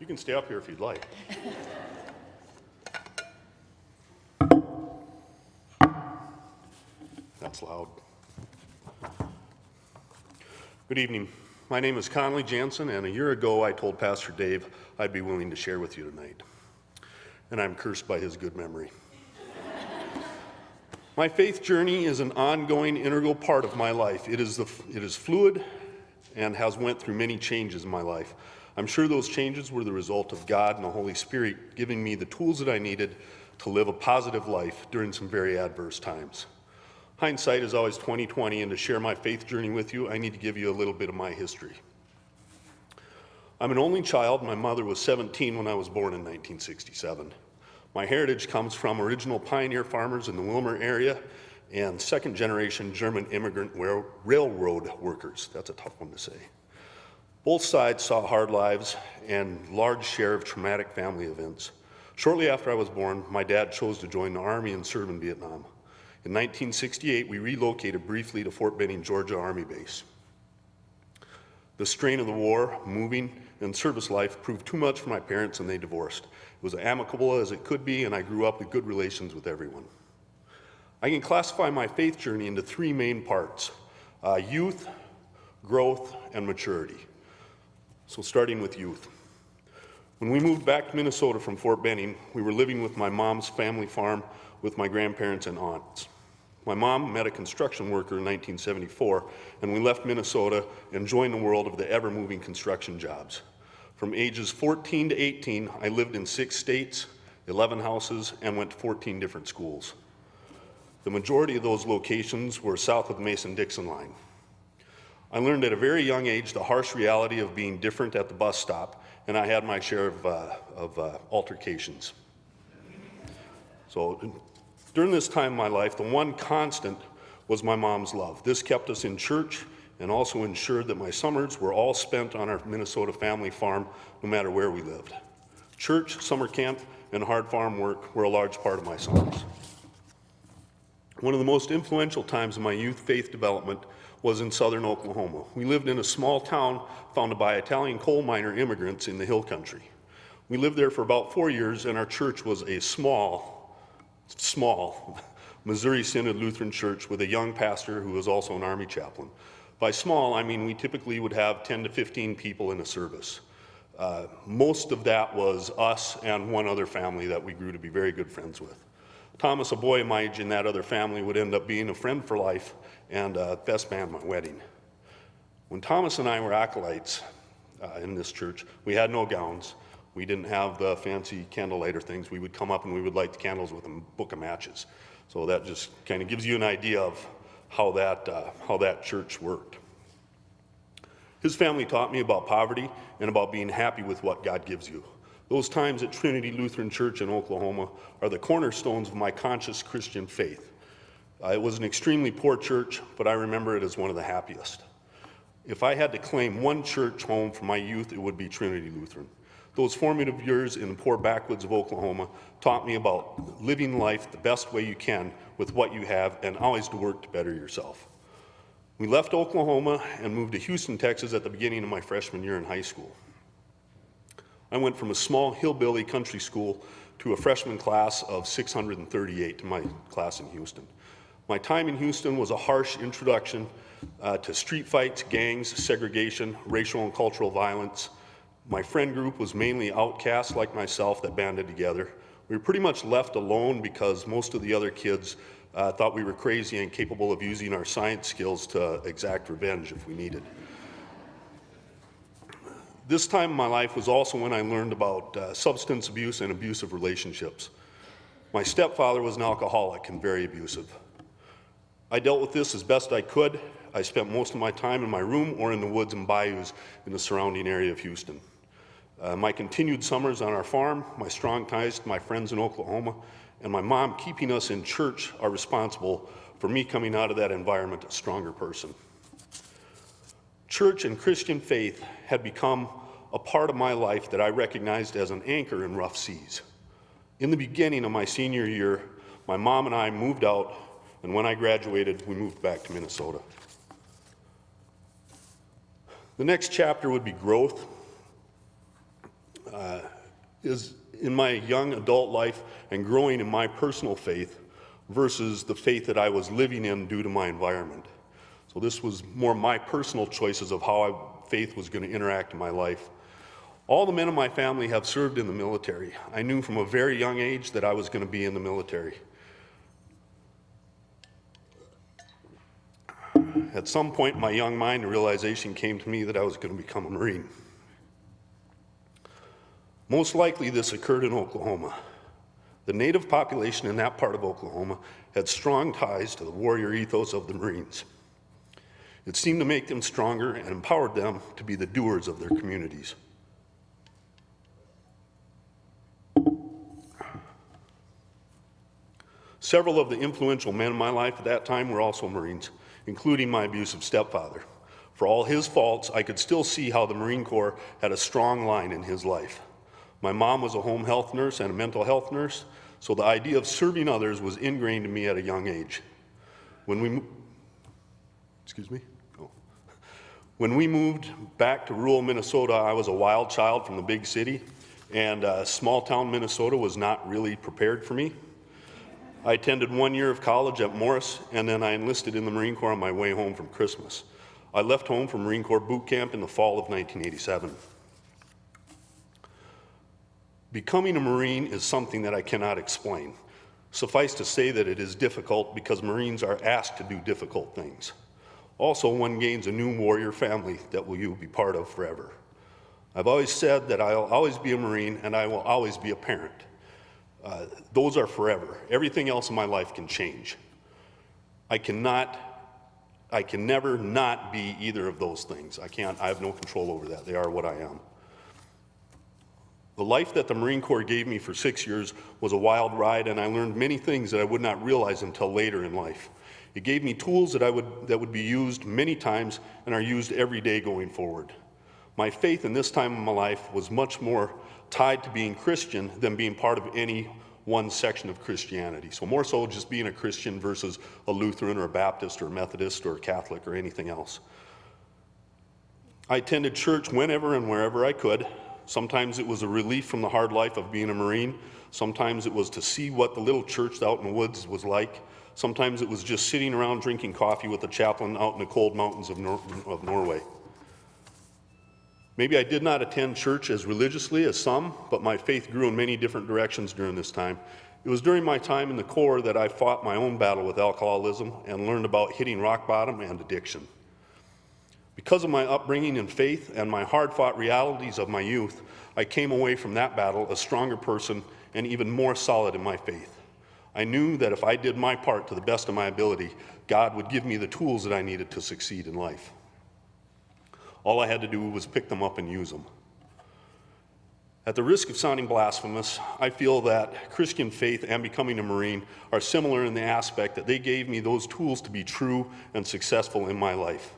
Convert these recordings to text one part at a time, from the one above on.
can stay up here if you'd like. That's loud. Good evening. My name is Conley Jansen, and a year ago I told Pastor Dave I'd be willing to share with you tonight. And I'm cursed by his good memory. My faith journey is an ongoing, integral part of my life. It is fluid and has went through many changes in my life. I'm sure those changes were the result of God and the Holy Spirit giving me the tools that I needed to live a positive life during some very adverse times. Hindsight is always 20/20, and to share my faith journey with you, I need to give you a little bit of my history. I'm an only child. My mother was 17 when I was born in 1967. My heritage comes from original pioneer farmers in the Wilmer area and second-generation German immigrant railroad workers. That's a tough one to say. Both sides saw hard lives and large share of traumatic family events. Shortly after I was born, my dad chose to join the Army and serve in Vietnam. In 1968, we relocated briefly to Fort Benning, Georgia Army Base. The strain of the war, moving, and service life proved too much for my parents, and they divorced. It was as amicable as it could be, and I grew up with good relations with everyone. I can classify my faith journey into three main parts: youth, growth, and maturity. So starting with youth. When we moved back to Minnesota from Fort Benning, we were living with my mom's family farm with my grandparents and aunts. My mom met a construction worker in 1974, and we left Minnesota and joined the world of the ever-moving construction jobs. From ages 14 to 18, I lived in 6 states, 11 houses, and went to 14 different schools. The majority of those locations were south of the Mason-Dixon line. I learned at a very young age the harsh reality of being different at the bus stop, and I had my share of altercations. So during this time in my life, the one constant was my mom's love. This kept us in church and also ensured that my summers were all spent on our Minnesota family farm, no matter where we lived. Church, summer camp, and hard farm work were a large part of my summers. One of the most influential times in my youth faith development was in southern Oklahoma. We lived in a small town founded by Italian coal miner immigrants in the hill country. We lived there for about 4 years, and our church was a small Missouri Synod Lutheran church with a young pastor who was also an Army chaplain. By small, I mean we typically would have 10 to 15 people in a service. Most of that was us and one other family that we grew to be very good friends with. Thomas, a boy my age in that other family, would end up being a friend for life and best man at my wedding. When Thomas and I were acolytes in this church, we had no gowns. We didn't have the fancy candlelighter things. We would come up and we would light the candles with a book of matches. So that just kind of gives you an idea of how that church worked. His family taught me about poverty and about being happy with what God gives you. Those times at Trinity Lutheran Church in Oklahoma are the cornerstones of my conscious Christian faith. It was an extremely poor church, but I remember it as one of the happiest. If I had to claim one church home for my youth, it would be Trinity Lutheran. Those formative years in the poor backwoods of Oklahoma taught me about living life the best way you can with what you have, and always to work to better yourself. We left Oklahoma and moved to Houston, Texas at the beginning of my freshman year in high school. I went from a small hillbilly country school to a freshman class of 638 to my class in Houston. My time in Houston was a harsh introduction to street fights, gangs, segregation, racial and cultural violence. My friend group was mainly outcasts like myself that banded together. We were pretty much left alone because most of the other kids thought we were crazy and capable of using our science skills to exact revenge if we needed. This time in my life was also when I learned about substance abuse and abusive relationships. My stepfather was an alcoholic and very abusive. I dealt with this as best I could. I spent most of my time in my room or in the woods and bayous in the surrounding area of Houston. My continued summers on our farm, my strong ties to my friends in Oklahoma, and my mom keeping us in church are responsible for me coming out of that environment a stronger person. Church and Christian faith had become a part of my life that I recognized as an anchor in rough seas. In the beginning of my senior year, my mom and I moved out, and when I graduated, we moved back to Minnesota. The next chapter would be growth. is in my young adult life and growing in my personal faith versus the faith that I was living in due to my environment. So this was more my personal choices of how faith was going to interact in my life. All the men in my family have served in the military. I knew from a very young age that I was going to be in the military. At some point in my young mind, a realization came to me that I was going to become a Marine. Most likely this occurred in Oklahoma. The native population in that part of Oklahoma had strong ties to the warrior ethos of the Marines. It seemed to make them stronger and empowered them to be the doers of their communities. Several of the influential men in my life at that time were also Marines, including my abusive stepfather. For all his faults, I could still see how the Marine Corps had a strong line in his life. My mom was a home health nurse and a mental health nurse, so the idea of serving others was ingrained in me at a young age. When we moved back to rural Minnesota, I was a wild child from the big city, and small town Minnesota was not really prepared for me. I attended 1 year of college at Morris, and then I enlisted in the Marine Corps on my way home from Christmas. I left home for Marine Corps boot camp in the fall of 1987. Becoming a Marine is something that I cannot explain. Suffice to say that it is difficult because Marines are asked to do difficult things. Also, one gains a new warrior family that you will be part of forever. I've always said that I'll always be a Marine and I will always be a parent. Those are forever. Everything else in my life can change. I can never not be either of those things. I have no control over that. They are what I am. The life that the Marine Corps gave me for 6 years was a wild ride, and I learned many things that I would not realize until later in life. It gave me tools that would be used many times and are used every day going forward. My faith in this time of my life was much more tied to being Christian than being part of any one section of Christianity. So more so just being a Christian versus a Lutheran or a Baptist or a Methodist or a Catholic or anything else. I attended church whenever and wherever I could. Sometimes it was a relief from the hard life of being a Marine. Sometimes it was to see what the little church out in the woods was like. Sometimes it was just sitting around drinking coffee with the chaplain out in the cold mountains of Norway. Maybe I did not attend church as religiously as some, but my faith grew in many different directions during this time. It was during my time in the Corps that I fought my own battle with alcoholism and learned about hitting rock bottom and addiction. Because of my upbringing in faith and my hard-fought realities of my youth, I came away from that battle a stronger person and even more solid in my faith. I knew that if I did my part to the best of my ability, God would give me the tools that I needed to succeed in life. All I had to do was pick them up and use them. At the risk of sounding blasphemous, I feel that Christian faith and becoming a Marine are similar in the aspect that they gave me those tools to be true and successful in my life.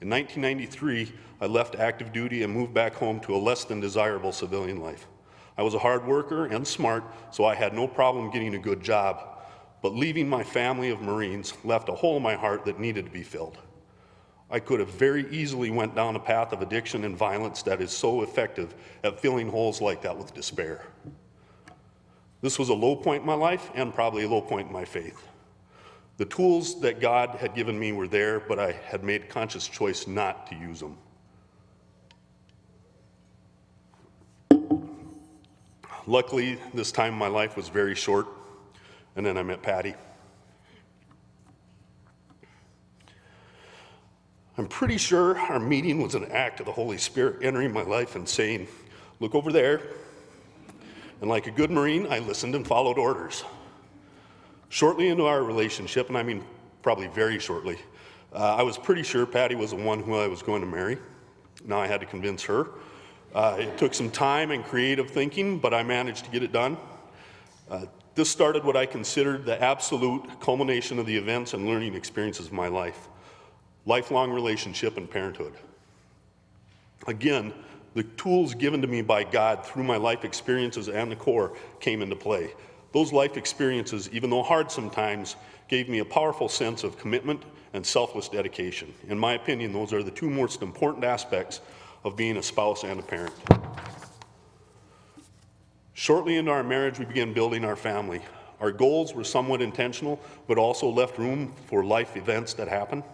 In 1993, I left active duty and moved back home to a less than desirable civilian life. I was a hard worker and smart, so I had no problem getting a good job, but leaving my family of Marines left a hole in my heart that needed to be filled. I could have very easily went down a path of addiction and violence that is so effective at filling holes like that with despair. This was a low point in my life and probably a low point in my faith. The tools that God had given me were there, but I had made a conscious choice not to use them. Luckily, this time in my life was very short, and then I met Patty. I'm pretty sure our meeting was an act of the Holy Spirit entering my life and saying, "Look over there." And like a good Marine, I listened and followed orders. Shortly into our relationship, and I mean probably very shortly, I was pretty sure Patty was the one who I was going to marry. Now I had to convince her. It took some time and creative thinking, but I managed to get it done. This started what I considered the absolute culmination of the events and learning experiences of my life. Lifelong relationship and parenthood. Again, the tools given to me by God through my life experiences and the Corps came into play. Those life experiences, even though hard sometimes, gave me a powerful sense of commitment and selfless dedication. In my opinion, those are the two most important aspects of being a spouse and a parent. Shortly into our marriage, we began building our family. Our goals were somewhat intentional, but also left room for life events that happen.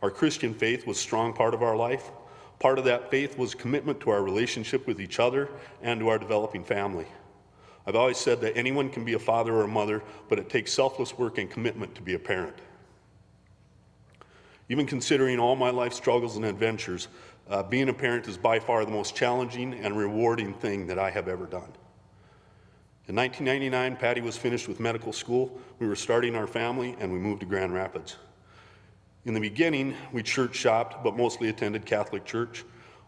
Our Christian faith was a strong part of our life. Part of that faith was commitment to our relationship with each other and to our developing family. I've always said that anyone can be a father or a mother, but it takes selfless work and commitment to be a parent. Even considering all my life struggles and adventures, being a parent is by far the most challenging and rewarding thing that I have ever done. In 1999, Patty was finished with medical school. We were starting our family, and we moved to Grand Rapids. In the beginning, we church shopped, but mostly attended Catholic church.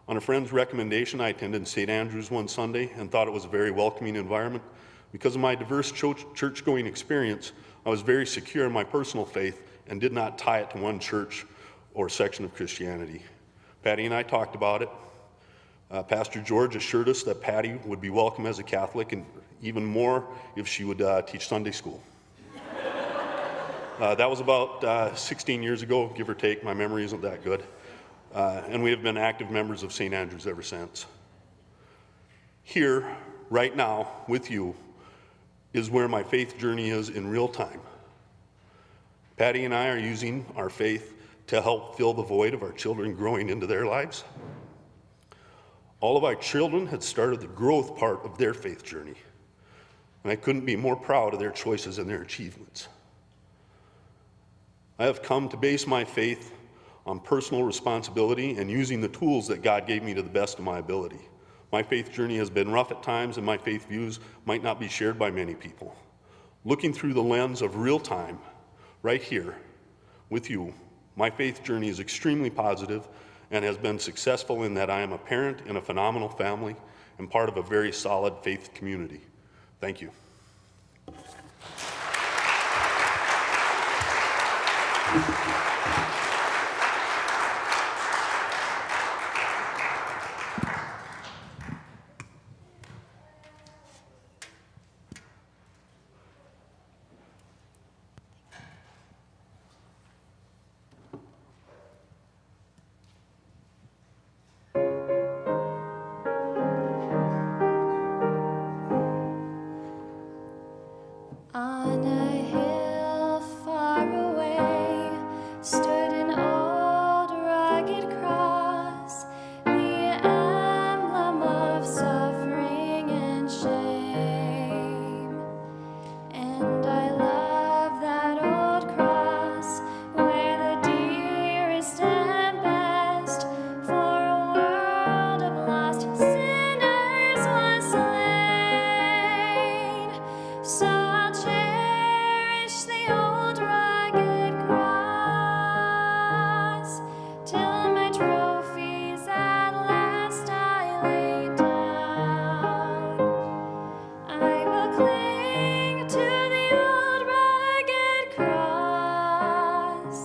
On a friend's recommendation, I attended St. Andrew's one Sunday and thought it was a very welcoming environment. Because of my diverse church-going experience, I was very secure in my personal faith and did not tie it to one church or section of Christianity. Patty and I talked about it. Pastor George assured us that Patty would be welcome as a Catholic, and even more if she would teach Sunday school. That was about 16 years ago, give or take. My memory isn't that good. And we have been active members of St. Andrew's ever since. Here, right now, with you, is where my faith journey is in real time. Patty and I are using our faith to help fill the void of our children growing into their lives. All of our children had started the growth part of their faith journey, and I couldn't be more proud of their choices and their achievements. I have come to base my faith on personal responsibility and using the tools that God gave me to the best of my ability. My faith journey has been rough at times, and my faith views might not be shared by many people. Looking through the lens of real time, right here, with you, my faith journey is extremely positive and has been successful in that I am a parent in a phenomenal family and part of a very solid faith community. Thank you. On a hill far away stood an old rugged cross, the emblem of suffering and shame. And I love that old cross where the dearest and best for a world of lost sinners was slain. So I'll cherish the old rugged cross till my trophies at last I lay down. I will cling to the old rugged cross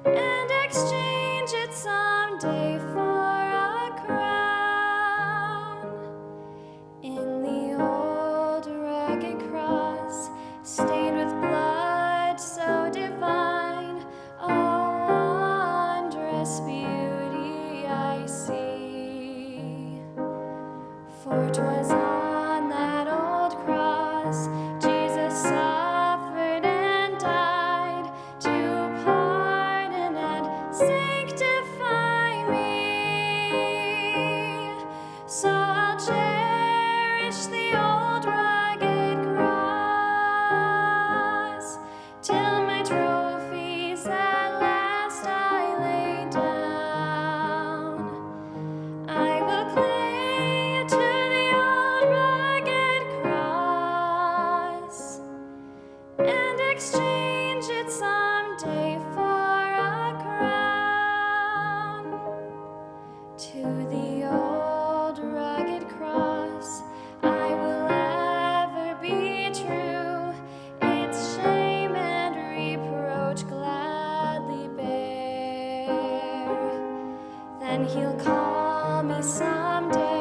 and exchange it someday for a crown. In the old rugged cross, stained with blood so divine, a wondrous beauty I see. For 'twas on that old cross Jesus suffered and died to pardon and sanctify me. So I'll cherish the old rugged cross till my trophies at last I lay down. I will cling to the old rugged cross and exchange it someday for a crown. To the old rugged cross I will ever be true, its shame and reproach gladly bear. Then he'll call me someday